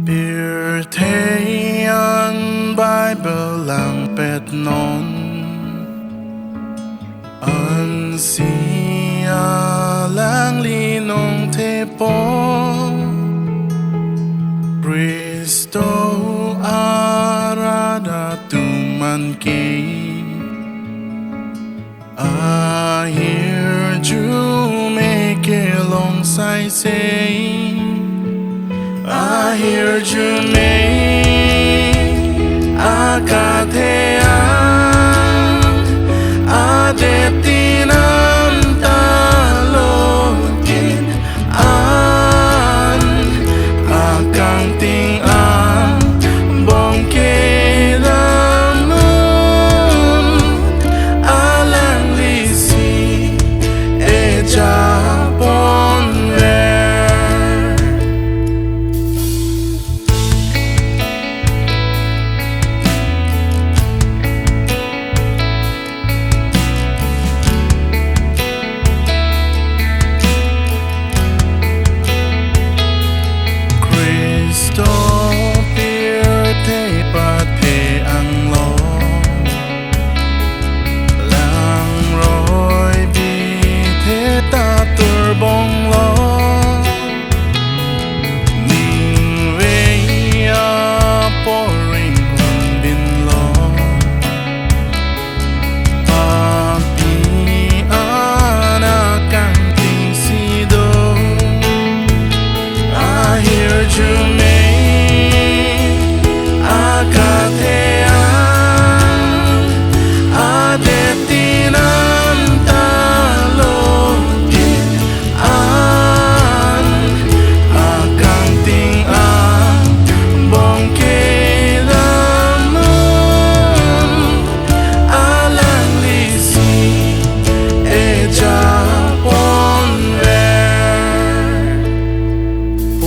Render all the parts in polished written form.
Bir theyan Bible lang pet non An siya lang linong tepo Cristo arada tuman ki Ahir ju make long sai say Ahir ju me akatean adetinam talokin an akang ting an bongke lamun alang lisi e Japon bong lo ning ve a poring hun bin lo pa pi ana kang ting si do I hear you me akatean adetinam talokin an akang ting an bongke lamun alang lisi e Japon o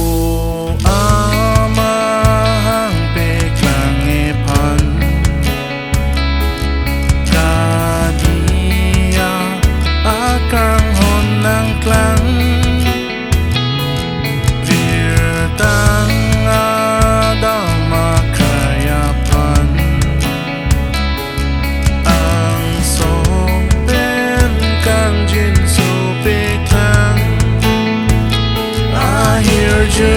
amahang peklang epan kadia akang honang klang Virtang adaw makayapan Ang sopen kang jinso peklang I hear you